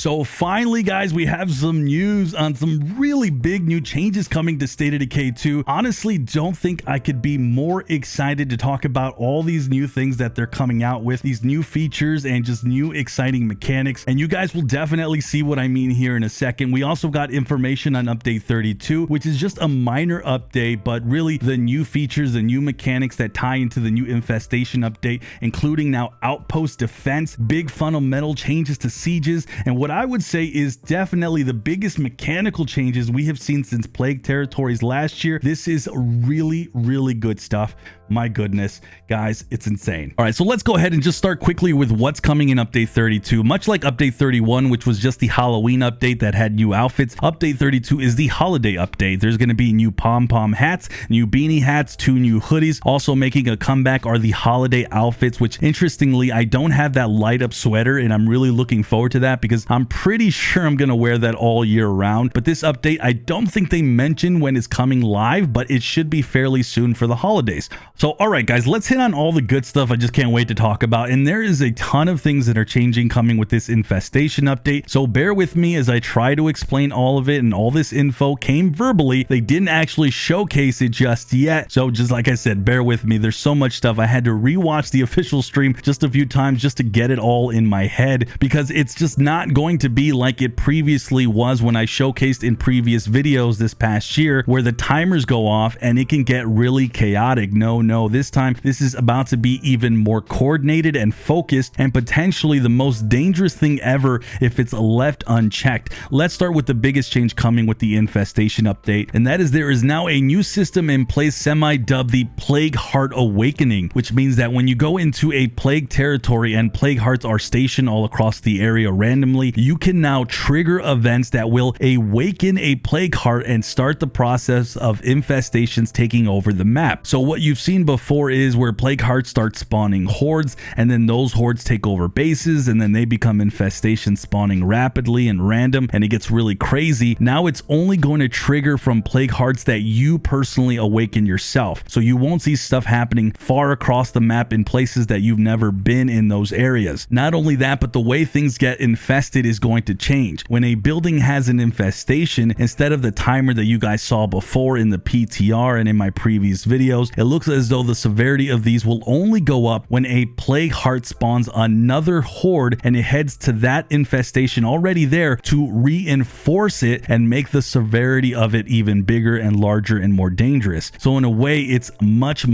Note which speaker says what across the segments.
Speaker 1: So finally, guys, we have some news on some really big new changes coming to State of Decay 2. Honestly, don't think I could be more excited to talk about all these new things that they're coming out with, these new features and just new exciting mechanics. And you guys will definitely see what I mean here in a second. We also got information on update 32, which is just a minor update, but really the new features, the new mechanics that tie into the new Infestation update, including now Outpost defense, big fundamental changes to sieges, and what I would say is definitely the biggest mechanical changes we have seen since Plague Territories last year. This is really, really good stuff. My goodness, guys, it's insane. All right, so let's go ahead and just start quickly with what's coming in update 32. Much like update 31, which was just the Halloween update that had new outfits, update 32 is the holiday update. There's going to be new pom-pom hats, new beanie hats, 2 new hoodies. Also making a comeback are the holiday outfits, which interestingly, I don't have that light up sweater, and I'm really looking forward to that because I'm pretty sure I'm going to wear that all year round. But this update, I don't think they mentioned when it's coming live, but it should be fairly soon for the holidays. So, all right, guys, let's hit on all the good stuff I just can't wait to talk about. And there is a ton of things that are changing coming with this Infestation update. So bear with me as I try to explain all of it, and all this info came verbally. They didn't actually showcase it just yet. So just like I said, bear with me. There's so much stuff. I had to rewatch the official stream just a few times just to get it all in my head, because it's just not going to be like it previously was when I showcased in previous videos this past year, where the timers go off and it can get really chaotic. No, this time this is about to be even more coordinated and focused, and potentially the most dangerous thing ever if it's left unchecked. Let's start with the biggest change coming with the Infestation update, and that is there is now a new system in place semi-dubbed the Plague Heart Awakening, which means that when you go into a plague territory and plague hearts are stationed all across the area randomly, you can now trigger events that will awaken a plague heart and start the process of infestations taking over the map. So what you've seen before is where plague hearts start spawning hordes, and then those hordes take over bases, and then they become infestations spawning rapidly and random, and it gets really crazy. Now it's only going to trigger from plague hearts that you personally awaken yourself, so you won't see stuff happening far across the map in places that you've never been in those areas. Not only that, but the way things get infested is going to change. When a building has an infestation, instead of the timer that you guys saw before in the PTR and in my previous videos, it looks as though the severity of these will only go up when a plague heart spawns another horde and it heads to that infestation already there to reinforce it and make the severity of it even bigger and larger and more dangerous. So in a way, it's much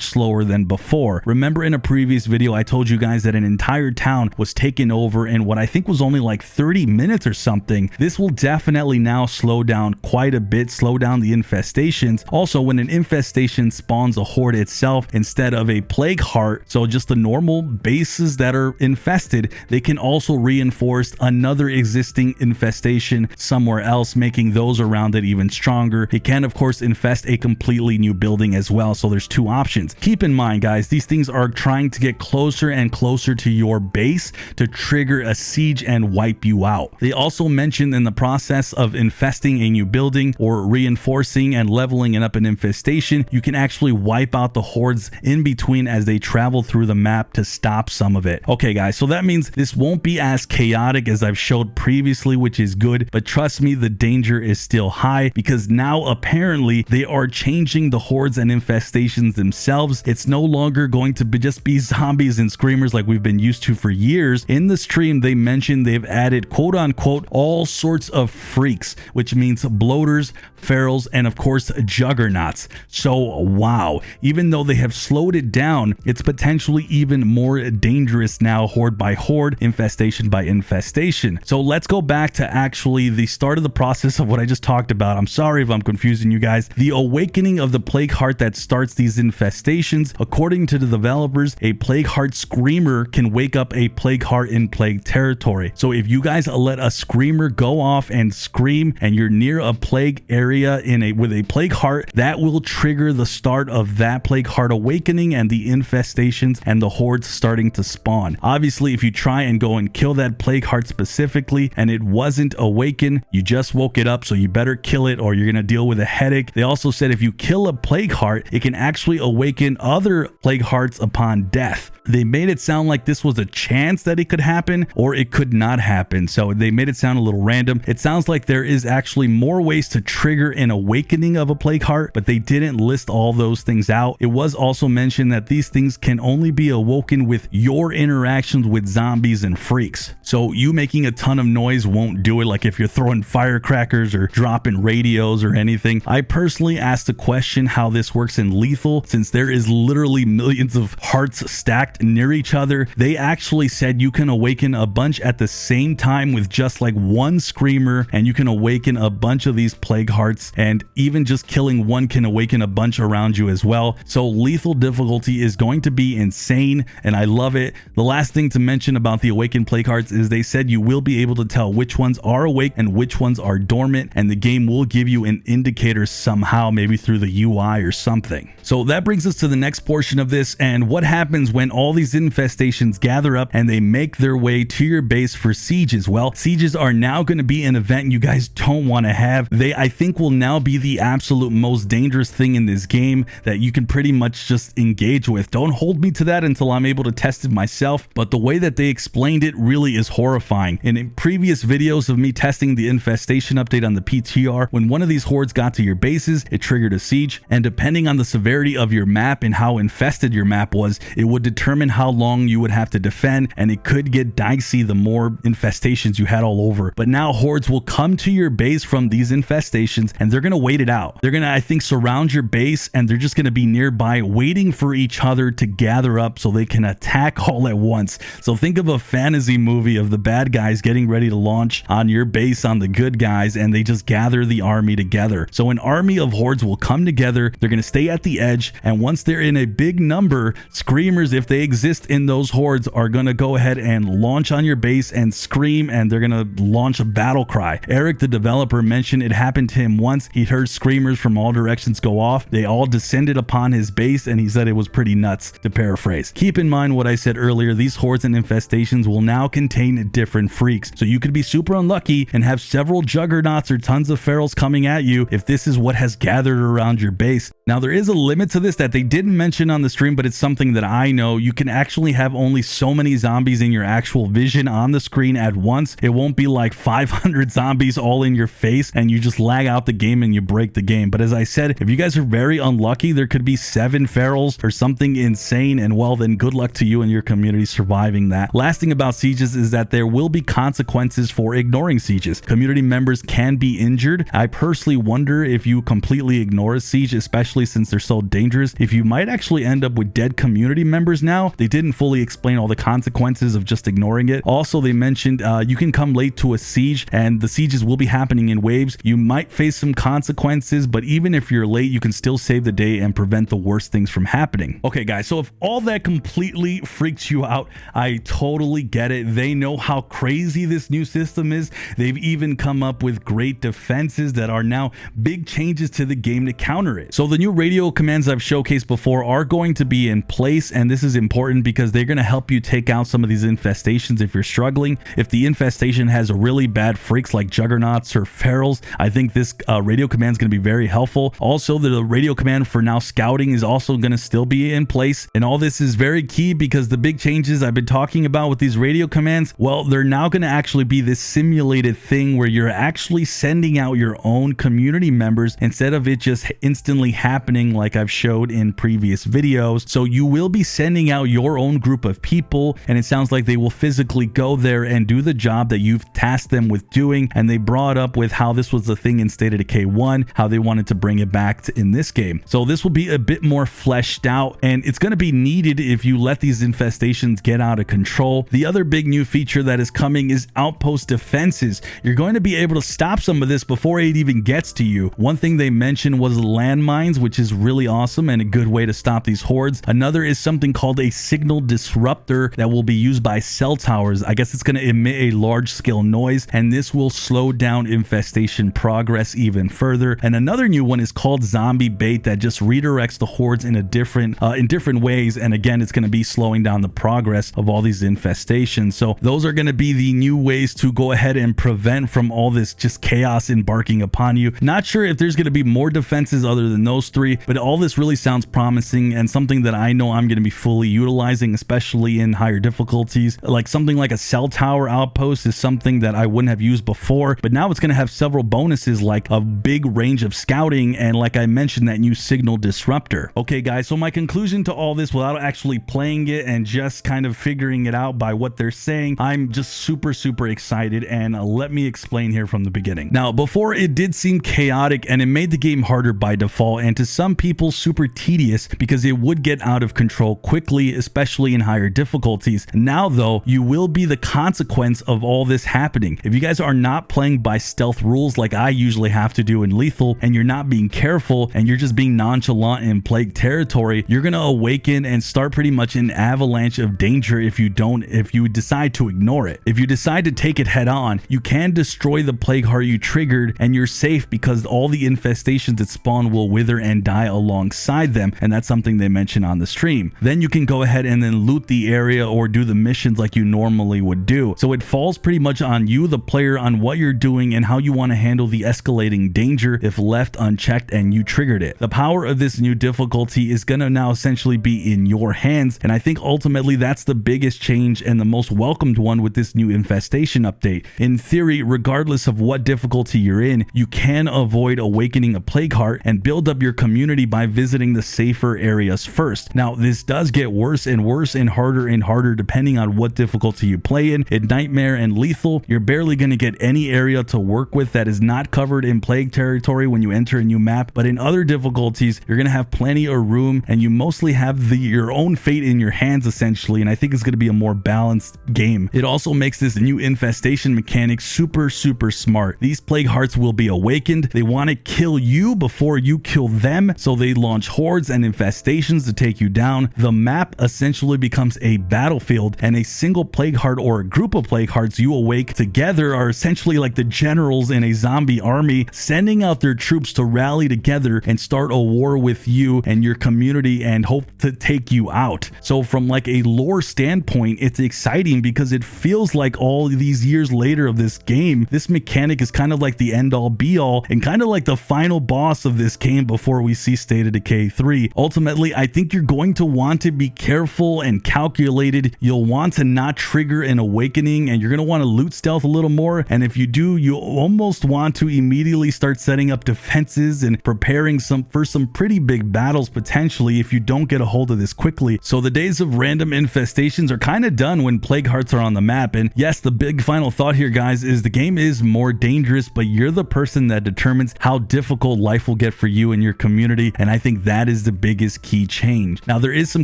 Speaker 1: slower than before. Remember in a previous video, I told you guys that an entire town was taken over in what I think was only like 30 minutes or something. This will definitely now slow down quite a bit, slow down the infestations. Also, when an infestation spawns a horde itself instead of a plague heart, so just the normal bases that are infested, they can also reinforce another existing infestation somewhere else, making those around it even stronger. It can of course infest a completely new building as well, so there's 2 options. Keep in mind, guys, these things are trying to get closer and closer to your base to trigger a siege and wipe you out. They also mentioned in the process of infesting a new building or reinforcing and leveling it up an infestation, you can actually wipe out the hordes in between as they travel through the map to stop some of it. Okay, guys, so that means this won't be as chaotic as I've showed previously, which is good, but trust me, the danger is still high because now apparently they are changing the hordes and infestations themselves. It's no longer going to just be zombies and screamers like we've been used to for years. In the stream, they mentioned they've added quote unquote all sorts of freaks, which means bloaters, ferals, and of course juggernauts. So wow, even though they have slowed it down, it's potentially even more dangerous now, horde by horde, infestation by infestation. So let's go back to actually the start of the process of what I just talked about. I'm sorry if I'm confusing you guys. The awakening of the plague heart that starts these infestations, according to the developers, a plague heart screamer can wake up a plague heart in plague territory. So if you guys let a screamer go off and scream and you're near a plague area with a plague heart, that will trigger the start of that that plague heart awakening and the infestations and the hordes starting to spawn. Obviously, if you try and go and kill that plague heart specifically and it wasn't awaken, you just woke it up, so you better kill it or you're gonna deal with a headache. They also said if you kill a plague heart, it can actually awaken other plague hearts upon death. They made it sound like this was a chance that it could happen or it could not happen, so they made it sound a little random. It sounds like there is actually more ways to trigger an awakening of a plague heart, but they didn't list all those things out. It was also mentioned that these things can only be awoken with your interactions with zombies and freaks, so you making a ton of noise won't do it, like if you're throwing firecrackers or dropping radios or anything. I personally asked the question how this works in lethal, since there is literally millions of hearts stacked near each other. They actually said you can awaken a bunch at the same time with just like one screamer, and you can awaken a bunch of these plague hearts, and even just killing one can awaken a bunch around you as well. So lethal difficulty is going to be insane, and I love it. The last thing to mention about the awakened plague hearts is they said you will be able to tell which ones are awake and which ones are dormant, and the game will give you an indicator somehow, maybe through the UI or something. So that brings us to the next portion of this, and what happens when all these infestations gather up and they make their way to your base for sieges. Well, sieges are now going to be an event you guys don't want to have. They, I think, will now be the absolute most dangerous thing in this game that you can pretty much just engage with. Don't hold me to that until I'm able to test it myself, but the way that they explained it really is horrifying. And in previous videos of me testing the infestation update on the PTR, when one of these hordes got to your bases, it triggered a siege, and depending on the severity of your map and how infested your map was, it would determine how long you would have to defend, and it could get dicey the more infestations you had all over. But now hordes will come to your base from these infestations, and they're going to wait it out. They're going to, I think, surround your base, and they're just going to be nearby waiting for each other to gather up so they can attack all at once. So think of a fantasy movie of the bad guys getting ready to launch on your base on the good guys, and they just gather the army together. So an army of hordes will come together. They're going to stay at the edge, and once they're in a big number, screamers, if they exist in those hordes, are going to go ahead and launch on your base and scream, and they're going to launch a battle cry. Eric, the developer, mentioned it happened to him once. He heard screamers from all directions go off. They all descended upon his base, and he said it was pretty nuts, to paraphrase. Keep in mind what I said earlier, these hordes and infestations will now contain different freaks, so you could be super unlucky and have several juggernauts or tons of ferals coming at you if this is what has gathered around your base. Now, there is a limit to this that they didn't mention on the stream, but it's something that I know. You can actually have only so many zombies in your actual vision on the screen at once. It won't be like 500 zombies all in your face and you just lag out the game and you break the game. But as I said, if you guys are very unlucky, there could be 7 ferals or something insane, and well, then good luck to you and your community surviving that. Last thing about sieges is that there will be consequences for ignoring sieges. Community members can be injured. I personally wonder if you completely ignore a siege, especially since they're so dangerous, if you might actually end up with dead community members. Now, they didn't fully explain all the consequences of just ignoring it. Also, they mentioned you can come late to a siege, and the sieges will be happening in waves. You might face some consequences, but even if you're late, you can still save the day and prevent the worst things from happening. Okay, guys, so if all that completely freaks you out, I totally get it. They know how crazy this new system is. They've even come up with great defenses that are now big changes to the game to counter it. So the new radio commands I've showcased before are going to be in place, and this is important because they're going to help you take out some of these infestations if you're struggling. If the infestation has really bad freaks like juggernauts or ferals, I think this radio command is going to be very helpful. Also, the radio command for now scouting is also going to still be in place, and all this is very key because the big changes I've been talking about with these radio commands, well, they're now going to actually be this simulated thing where you're actually sending out your own community members instead of it just instantly happening like I've showed in previous videos. So you will be sending out your own group of people, and it sounds like they will physically go there and do the job that you've tasked them with doing. And they brought up with how this was the thing in State of Decay 1, how they wanted to bring it back in this game. So this will be a bit more fleshed out, and it's going to be needed if you let these infestations get out of control. The other big new feature that is coming is Outpost defenses. You're going to be able to stop some of this before it even gets to you. One thing they mentioned was landmines, which is really awesome and a good way to stop these hordes. Another is something called a signal disruptor that will be used by cell towers. I guess it's going to emit a large scale noise, and this will slow down infestation progress even further. And another new one is called zombie bait that just redirects resurrects the hordes in different ways, and again, it's going to be slowing down the progress of all these infestations. So those are going to be the new ways to go ahead and prevent from all this just chaos embarking upon you. Not sure if there's going to be more defenses other than those three, but all this really sounds promising and something that I know I'm going to be fully utilizing, especially in higher difficulties. Like something like a cell tower outpost is something that I wouldn't have used before, but now it's going to have several bonuses like a big range of scouting and, like I mentioned, that new signal disruptor. Okay guys, so my conclusion to all this without actually playing it and just kind of figuring it out by what they're saying, I'm just super excited, and let me explain here from the beginning. Now, before, it did seem chaotic and it made the game harder by default, and to some people super tedious because it would get out of control quickly, especially in higher difficulties. Now though, you will be the consequence of all this happening. If you guys are not playing by stealth rules like I usually have to do in lethal, and you're not being careful and you're just being nonchalant in plague territory, you're gonna awaken and start pretty much an avalanche of danger if you decide to ignore it. If you decide to take it head on, you can destroy the plague heart you triggered, and you're safe because all the infestations that spawn will wither and die alongside them, and that's something they mention on the stream. Then you can go ahead and then loot the area or do the missions like you normally would do. So it falls pretty much on you, the player, on what you're doing and how you want to handle the escalating danger if left unchecked and you triggered it. The power of this new difficulty is going to now essentially be in your hands, and I think ultimately that's the biggest change and the most welcomed one with this new infestation update. In theory, regardless of what difficulty you're in, you can avoid awakening a plague heart and build up your community by visiting the safer areas first. Now, this does get worse and worse and harder depending on what difficulty you play in. In Nightmare and Lethal, you're barely going to get any area to work with that is not covered in plague territory when you enter a new map, but in other difficulties, you're going to have plenty of room and you mostly have your own fate in your hands essentially, and I think it's going to be a more balanced game. It also makes this new infestation mechanic super smart. These plague hearts will be awakened. They want to kill you before you kill them, so they launch hordes and infestations to take you down. The map essentially becomes a battlefield, and a single plague heart or a group of plague hearts you awake together are essentially like the generals in a zombie army, sending out their troops to rally together and start a war with you and your community and hope to take you out. So from like a lore standpoint, it's exciting because it feels like all these years later of this game, this mechanic is kind of like the end all be all and kind of like the final boss of this game before we see State of Decay 3. Ultimately, I think you're going to want to be careful and calculated. You'll want to not trigger an awakening, and you're going to want to loot stealth a little more, and if you do, you almost want to immediately start setting up defenses and preparing for some pretty big battles potentially if you don't get a hold of this quickly. So the days of random infestations are kind of done when plague hearts are on the map. And yes, the big final thought here, guys, is the game is more dangerous, but you're the person that determines how difficult life will get for you and your community, and I think that is the biggest key change. Now, there is some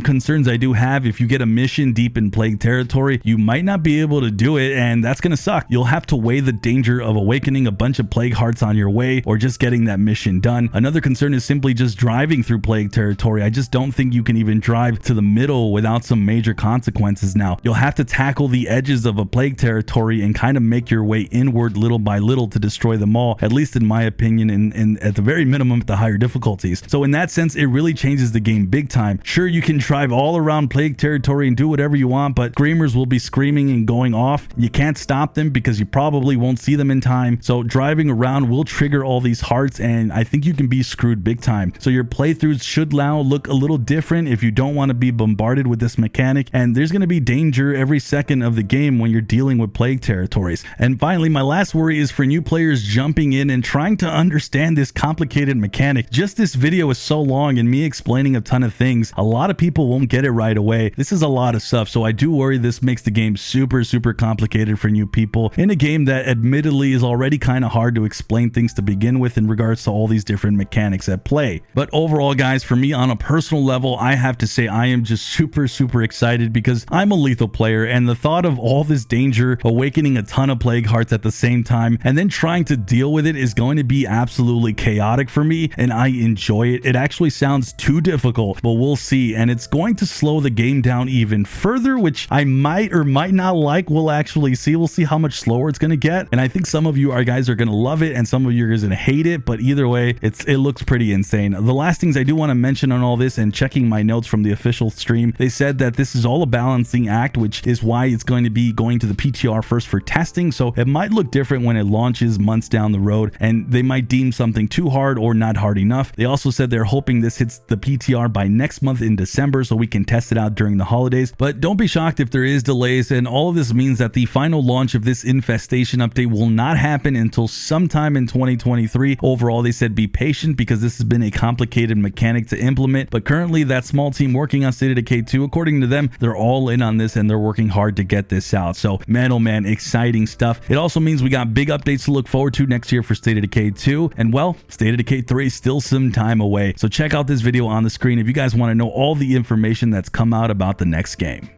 Speaker 1: concerns I do have. If you get a mission deep in plague territory, you might not be able to do it, and that's gonna suck. You'll have to weigh the danger of awakening a bunch of plague hearts on your way or just getting that mission done. Another concern is simply just driving through plague territory. I just don't think you can even drive to the middle without some major consequences now. You'll have to tackle the edges of a plague territory and kind of make your way inward little by little to destroy them all, at least in my opinion, and at the very minimum at the higher difficulties. So in that sense, it really changes the game big time. Sure, you can drive all around plague territory and do whatever you want, but screamers will be screaming and going off. You can't stop them because you probably won't see them in time. So driving around will trigger all these hearts, and I think you can be screwed big time. So your playthroughs should now look a little different if you don't want to be bombarded with this mechanic, and there's going to be danger every second of the game when you're dealing with plague territories. And finally, my last worry is for new players jumping in and trying to understand this complicated mechanic. Just this video is so long and me explaining a ton of things, a lot of people won't get it right away. This is a lot of stuff, so I do worry this makes the game super complicated for new people in a game that admittedly is already kind of hard to explain things to begin with in regards to all these different mechanics at play. But overall, guys, for me on a personal level, I have to say I am just super excited because I'm a lethal player, and the thought of all this danger, awakening a ton of plague hearts at the same time, and then trying to deal with it is going to be absolutely chaotic for me, and I enjoy it. It actually sounds too difficult, but we'll see, and it's going to slow the game down even further, which I might or might not like. We'll actually see. We'll see how much slower it's going to get, and I think some of you guys are going to love it, and some of you are going to hate it, but either way, it looks pretty insane. The last thing things I do want to mention on all this, and checking my notes from the official stream, they said that this is all a balancing act, which is why it's going to be going to the PTR first for testing. So it might look different when it launches months down the road, and they might deem something too hard or not hard enough. They also said they're hoping this hits the PTR by next month in December so we can test it out during the holidays. But don't be shocked if there is delays, and all of this means that the final launch of this Infestation update will not happen until sometime in 2023. Overall, they said be patient because this has been a complicated mechanic to implement, but currently that small team working on State of Decay 2, according to them, they're all in on this and they're working hard to get this out. So man, oh man, exciting stuff. It also means we got big updates to look forward to next year for State of Decay 2, and well, State of Decay 3 is still some time away. So check out this video on the screen if you guys want to know all the information that's come out about the next game.